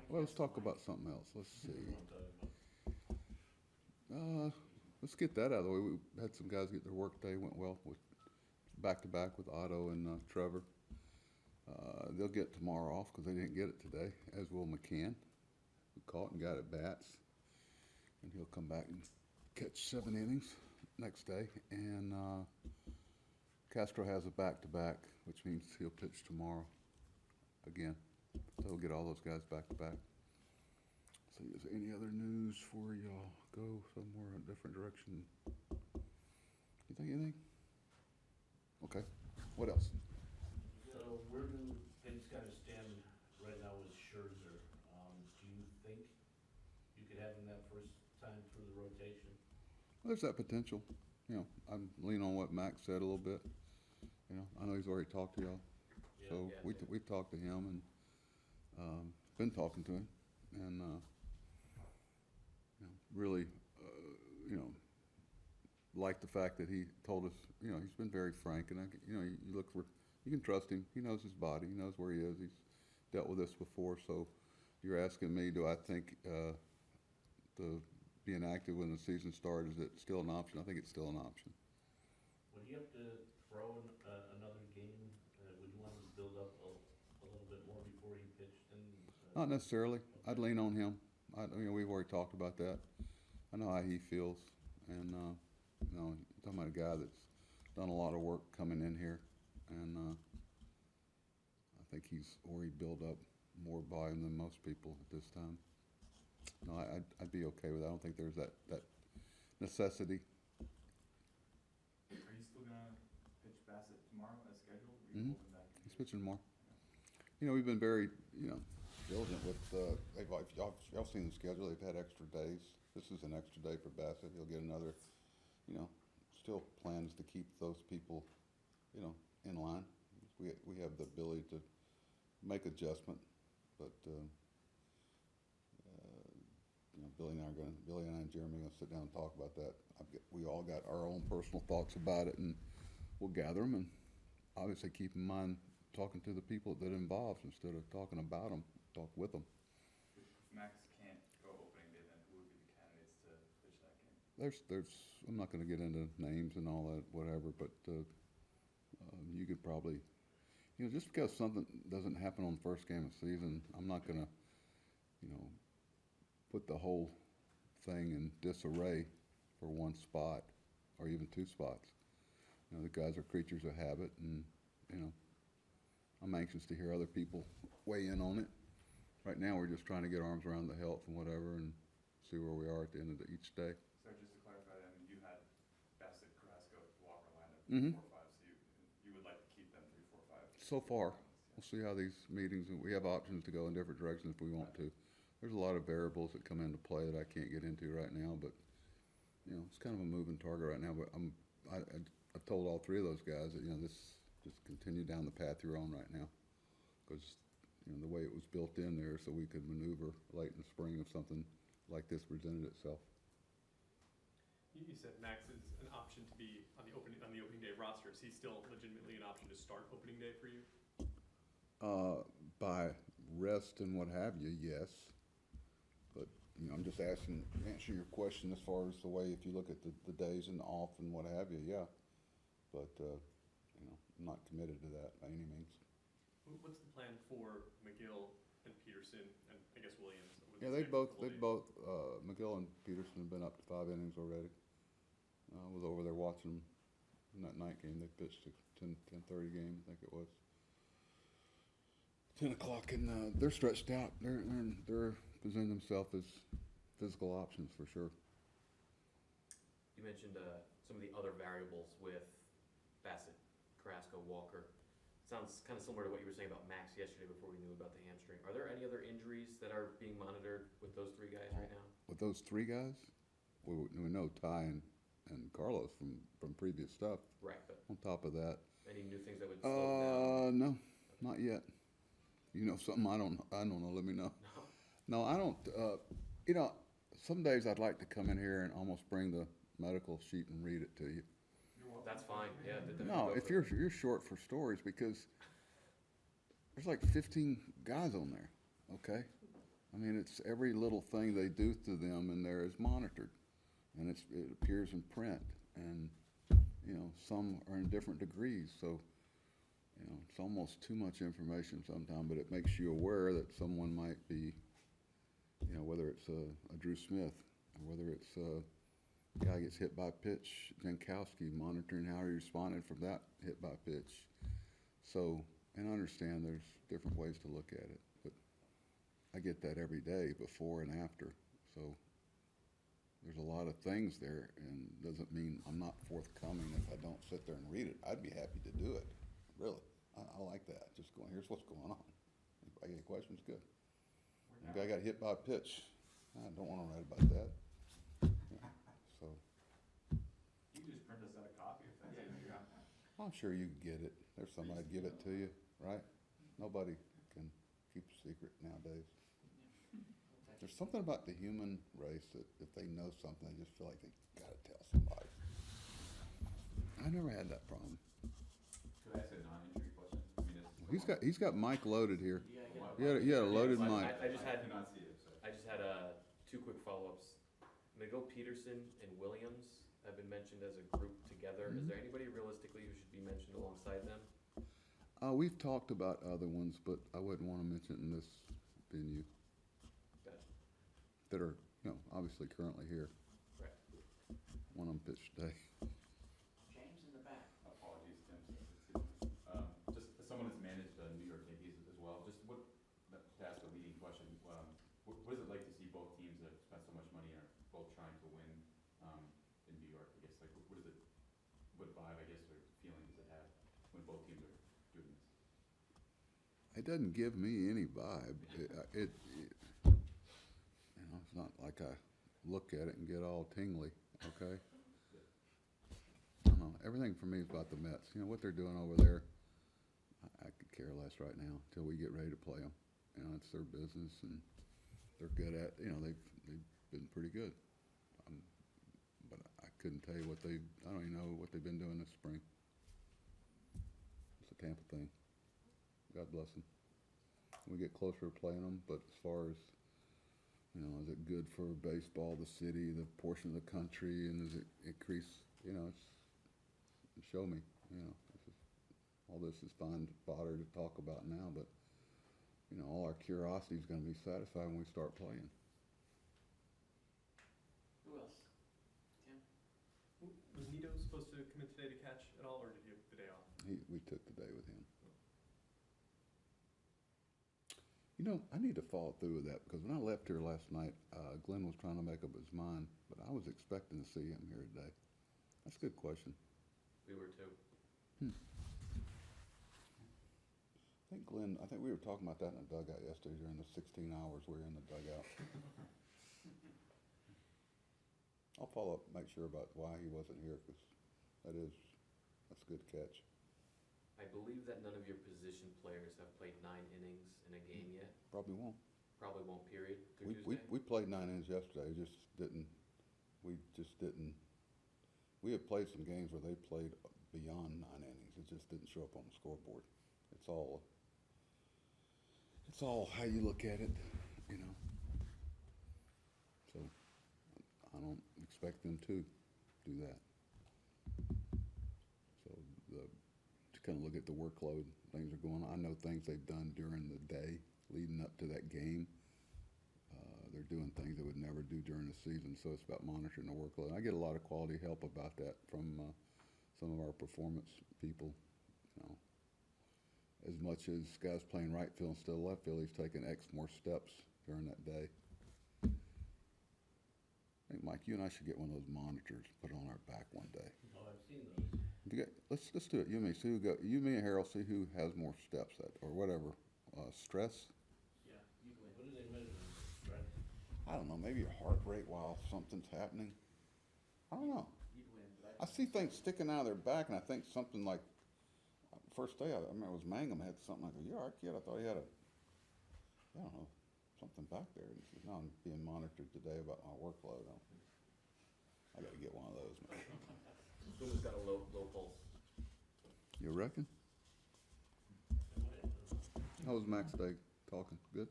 Well, let's talk about something else. Let's see. Let's get that out of the way. We had some guys get their work day, went well with back to back with Otto and Trevor. They'll get tomorrow off because they didn't get it today, as will McCann, who caught and got at bats. And he'll come back and catch 7 innings next day. And Castro has a back to back, which means he'll pitch tomorrow again. So he'll get all those guys back to back. So is there any other news for y'all? Go somewhere in a different direction. You think anything? Okay. What else? So where do things kind of stand right now with Scherzer? Do you think you could have him that first time through the rotation? Well, there's that potential. You know, I'm leaning on what Max said a little bit. You know, I know he's already talked to y'all. Yeah, So yeah. we've talked to him and been talking to him. And, you know, really, you know, like the fact that he told us, you know, he's been very frank. And, you know, you look for, you can trust him. He knows his body. He knows where he is. He's dealt with this before. So you're asking me, do I think the being active when the season starts, is it still an option? I think it's still an option. Would you have to throw in another game? Would you want him to build up a little bit more before he pitched? Not necessarily. I'd lean on him. You know, we've already talked about that. I know how he feels. And, you know, you're talking about a guy that's done a lot of work coming in here. And I think he's already built up more volume than most people at this time. No, I'd be okay with that. I don't think there's that necessity. Are you still gonna pitch Bassett tomorrow as scheduled? Or Mhm. you moving back? He's pitching more. You know, we've been very, you know, diligent with, if y'all seen the schedule, they've had extra days. This is an extra day for Bassett. He'll get another, you know, still plans to keep those people, you know, in line. We have the ability to make adjustment, but, you know, Billy and I and Jeremy are gonna sit down and talk about that. We all got our own personal thoughts about it, and we'll gather them, and obviously keep in mind talking to the people that involved instead of talking about them, talk with them. If Max can't go opening day, then who would be the candidates to pitch that game? I'm not gonna get into names and all that, whatever, but, you could probably, you know, just because something doesn't happen on the first game of the season, I'm not gonna, you know, put the whole thing in disarray for one spot or even 2 spots. You know, the guys are creatures of habit, and, you know, I'm anxious to hear other people weigh in on it. Right now, we're just trying to get arms around the health and whatever and see where we are at the end of each day. So just to clarify, I mean, you had Bassett, Carrasco, Walker lined up Mhm. 4-5, so you would like to keep them 3-4-5? So far, we'll see how these meetings, and we have options to go in different directions if we want to. There's a lot of variables that come into play that I can't get into right now, but, you know, it's kind of a moving target right now. But I told all 3 of those guys that, you know, this just continue down the path you're on right now, because, you know, the way it was built in there, so we could maneuver late in the spring if something like this presented itself. You said Max is an option to be on the opening day roster. Is he still legitimately an option to start opening day for you? By rest and what have you, yes. But, you know, I'm just answering your question as far as the way, if you look at the days and the off and what have you, yeah. But, you know, I'm not committed to that by any means. What's the plan for McGill and Peterson and I guess Williams? over Yeah, the they next both, couple days? McGill and Peterson have been up to 5 innings already. I was over there watching them in that night game. They pitched a 10:30 game, I think it was. 10 o'clock, and they're stretched out. They're presenting themselves as physical options for sure. You mentioned some of the other variables with Bassett, Carrasco, Walker. Sounds kind of similar to what you were saying about Max yesterday before we knew about the hamstring. Are there any other injuries that are being monitored with those 3 guys right now? With those 3 guys, we know Ty and Carlos from previous stuff. Right, but On top of that, any new things that would slow them down? no, not yet. You know something I don't know, let me know. No. No, I don't, you know, some days I'd like to come in here and almost bring the medical sheet and read it to you. That's fine, yeah. No, if you're short for stories, because there's like 15 guys on there, okay? I mean, it's every little thing they do to them in there is monitored, and it appears in print, and you know, some are in different degrees, so you know, it's almost too much information sometimes, but it makes you aware that someone might be, you know, whether it's a Drew Smith, or whether it's a guy gets hit by pitch, Jankowski monitoring how he responded from that hit by pitch. So, and I understand there's different ways to look at it, but I get that every day, before and after. So there's a lot of things there, and doesn't mean I'm not forthcoming if I don't sit there and read it. I'd be happy to do it, really. I like that. Just going, here's what's going on. If I get any questions, good. The guy got hit by a pitch. I don't want to write about that. Yeah. So You can just print us out a copy if that's easier. I'm sure you can get it. There's somebody to give it to you, right? Nobody can keep a secret nowadays. There's something about the human race that if they know something, they just feel like they gotta tell somebody. I never had that problem. Could I ask a non-injury question? I mean, it's He's got Mike loaded here. Yeah, You had a loaded I- mic. I just had, cannot see it, so. I just had, two quick follow-ups. McGill Peterson and Williams have been mentioned as a group together. Is there anybody realistically who should be mentioned alongside them? We've talked about other ones, but I wouldn't want to mention it in this venue Gotcha. that are, you know, obviously currently here. Right. One of them pitched today. James in the back. Apologies, Tim. Just as someone who's managed New York Yankees as well, just what, to ask a leading question, what is it like to see both teams that have spent so much money and are both trying to win in New York? I guess, like, what is it, what vibe, I guess, or feeling does it have when both teams are doing this? It doesn't give me any vibe. You know, it's not like I look at it and get all tingly, okay? I don't know. Everything for me is about the Mets. You know, what they're doing over there, I could care less right now until we get ready to play them. You know, it's their business, and they're good at, you know, they've been pretty good. But I couldn't tell you what I don't even know what they've been doing this spring. It's a Tampa thing. God bless them. We get closer to playing them, but as far as, you know, is it good for baseball, the city, the portion of the country, and does it increase, you know, show me, you know, all this is fine fodder to talk about now, but, you know, all our curiosity is going to be satisfied when we start playing. Who else? Tim? Was Nito supposed to come in today to catch at all, or did he have the day off? We took the day with him. You know, I need to follow through with that, because when I left here last night, Glenn was trying to make up his mind, but I was expecting to see him here today. That's a good question. We were too. I think we were talking about that in the dugout yesterday during the 16 hours we were in the dugout. I'll follow up, make sure about why he wasn't here, because that's a good catch. I believe that none of your position players have played 9 innings in a game yet. Probably won't. Probably won't, period, through We Tuesday. played 9 innings yesterday, we have played some games where they played beyond 9 innings, it just didn't show up on the scoreboard. It's all how you look at it, you know. So I don't expect them to do that. So to kind of look at the workload, things are going on. I know things they've done during the day leading up to that game. They're doing things they would never do during the season, so it's about monitoring the workload. I get a lot of quality help about that from some of our performance people, you know. As much as guys playing right field instead of left field, he's taking X more steps during that day. I think, Mike, you and I should get one of those monitors, put it on our back one day. Oh, I've seen those. Let's do it. You and me. See me and Harold. See who has more steps or whatever. Stress. Yeah, you can, what do they measure? Stress? I don't know. Maybe your heart rate while something's happening. I don't know. You'd win, but I see things sticking out of their back, and I think something like first day. I remember it was Mangum had something like, "You all right, kid?" I thought he had I don't know, something back there. And he says, "No, I'm being monitored today about my workload." I got to get one of those, man. Boomer's got a low pulse. You reckon? How was Max Day talking? Good?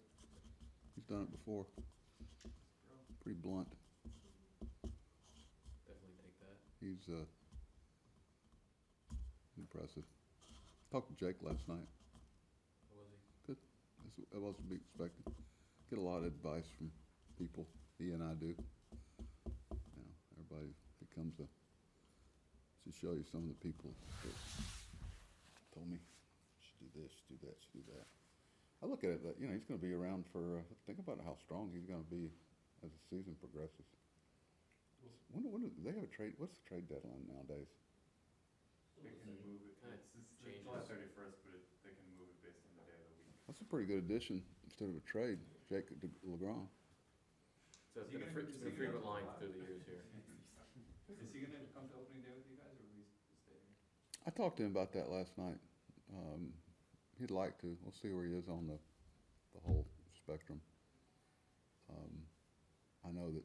He's done it before. Pretty blunt. Definitely take that. He's impressive. Talked to Jake last night. How was he? Good. That was to be expected. Get a lot of advice from people. He and I do. You know, everybody that comes to show you some of the people that told me, should do this, should do that, should do that. I look at it that, you know, he's going to be around for, think about how strong he's going to be as the season progresses. When do they have a trade? What's the trade deadline nowadays? They can move it, Kinda it's changes. July 31st, but they can move it based on the day of the week. That's a pretty good addition instead of a trade, Jake LeGrand. So it's Is he been a, gonna- it's is been a he gonna frequent go line live? through the years here. Is he gonna come to opening day with you guys, or will he stay here? I talked to him about that last night. He'd like to. We'll see where he is on the whole spectrum. I know that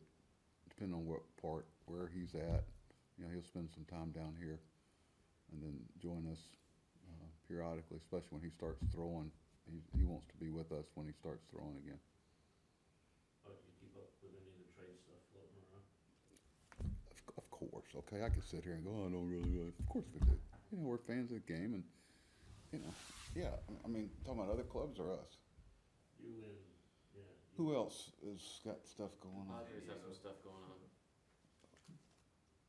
depending on what part, where he's at, you know, he'll spend some time down here and then join us periodically, especially when he starts throwing. He wants to be with us when he starts throwing again. Oh, do you keep up with any of the trade stuff floating around? Of course, okay. I could sit here and go, oh, I don't really. Of course we do. You know, we're fans of the game, and you know, yeah. I mean, talking about other clubs or us. You and, yeah. Who else has got stuff going on? Padres have some stuff going on.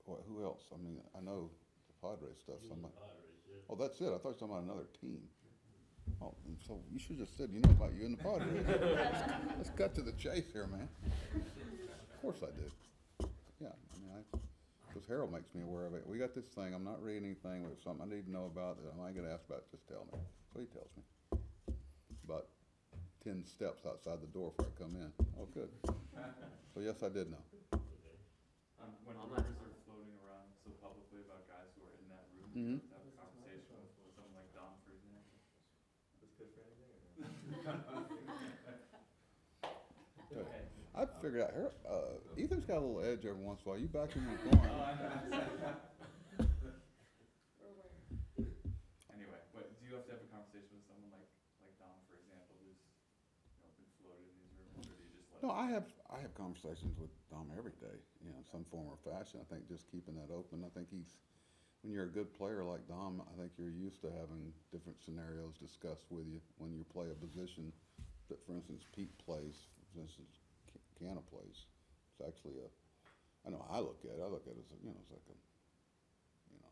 What, who else? I mean, I know the Padres stuff. You and the Somebody. Padres, yeah. Oh, that's it. I thought you were talking about another team. Oh, and so you should have just said, you know about you and the Padres. Let's cut to the chase here, man. Of course I did. Yeah, I mean, because Harold makes me aware of it. We got this thing. I'm not reading anything. There's something I need to know about that I might get asked about. Just tell me. So he tells me. About 10 steps outside the door before I come in. Oh, good. So yes, I did know. Okay. When On rumors are floating around so publicly about guys who are in that room, Mhm. you have to have a conversation with someone like Dom, for example. That's good for anything or Okay. I figured out Harold, Ethan's got a little edge every once in a while. You back him in the corner. Anyway, what, do you have to have a conversation with someone like Dom, for example, who's, you know, been floated in these rumors, or do you just let? No, I have conversations with Dom every day, you know, in some form or fashion. I think just keeping that open. I think when you're a good player like Dom, I think you're used to having different scenarios discussed with you when you play a position that, for instance, Pete plays, for instance, Canna plays. It's actually I know I look at it as a, you know, it's like a, you know,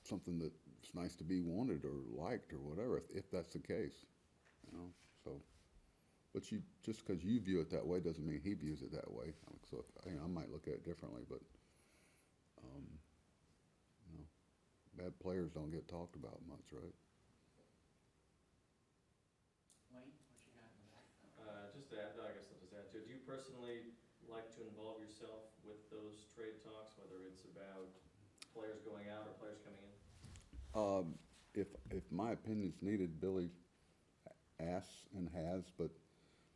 something that's nice to be wanted or liked or whatever, if that's the case, you know, so. But just because you view it that way doesn't mean he views it that way. So I might look at it differently, but you know, bad players don't get talked about much, right? Wayne, what you got in that? Just to add, I guess I'll just add to it, do you personally like to involve yourself with those trade talks, whether it's about players going out or players coming in? If my opinion's needed, Billy asks and has, but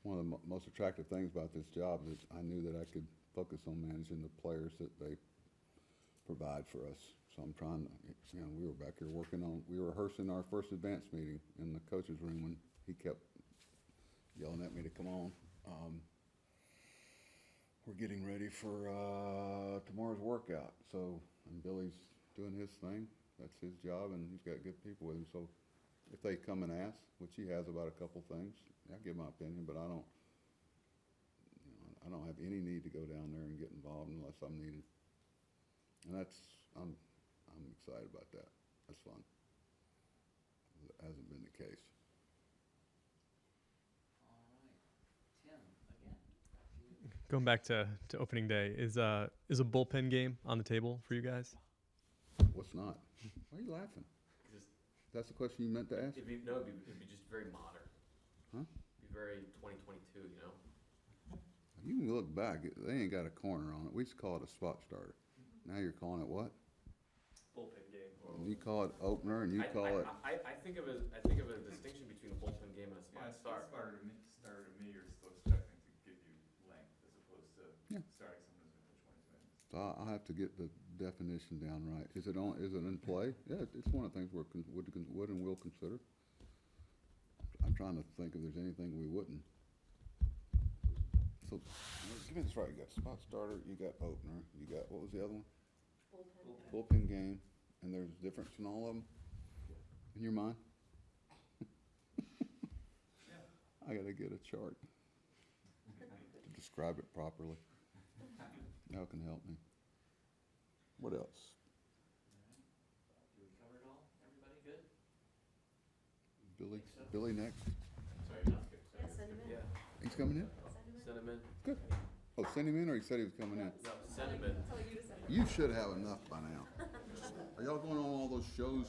one of the most attractive things about this job is I knew that I could focus on managing the players that they provide for us. So I'm trying to, you know, we were back here we were rehearsing our first advance meeting in the coach's room when he kept yelling at me to come on. We're getting ready for tomorrow's workout. So, and Billy's doing his thing. That's his job, and he's got good people with him. So if they come and ask, which he has about a couple things, I'll give my opinion, but I don't have any need to go down there and get involved unless I'm needed. And I'm excited about that. That's fun. It hasn't been the case. All right, Tim, again, back to you. Going back to opening day, is a bullpen game on the table for you guys? What's not? Why are you laughing? Just, That's the question you meant to ask? it'd be just very modern. Huh? Be very 2022, you know? You can look back. They ain't got a corner on it. We used to call it a spot starter. Now you're calling it what? Bullpen game. You call it opener, and you call it. I think of a distinction between a bullpen game and a Yeah, spot it's start. starter to me, you're still expecting to give you length as opposed to Yeah. starting someone who's gonna pitch 20 minutes. So I'll have to get the definition down right. Is it in play? Yeah, it's one of the things would and will consider. trying to think if there's anything we wouldn't. So, give me this right, you got spot starter, you got opener, you got, what was the other one? Bullpen game, and there's difference in all of them? In your mind? I gotta get a chart to describe it properly. Y'all can help me. What else? We covered it all? Everybody good? Billy, Think so? Billy next? Sorry, Yeah, send him in. Yeah, He's coming in? Send him in. sentiment. Oh, send him in, or he said he was coming in? No, sentiment. Tell you to send him in. You should have enough by now. Are y'all going on all those shows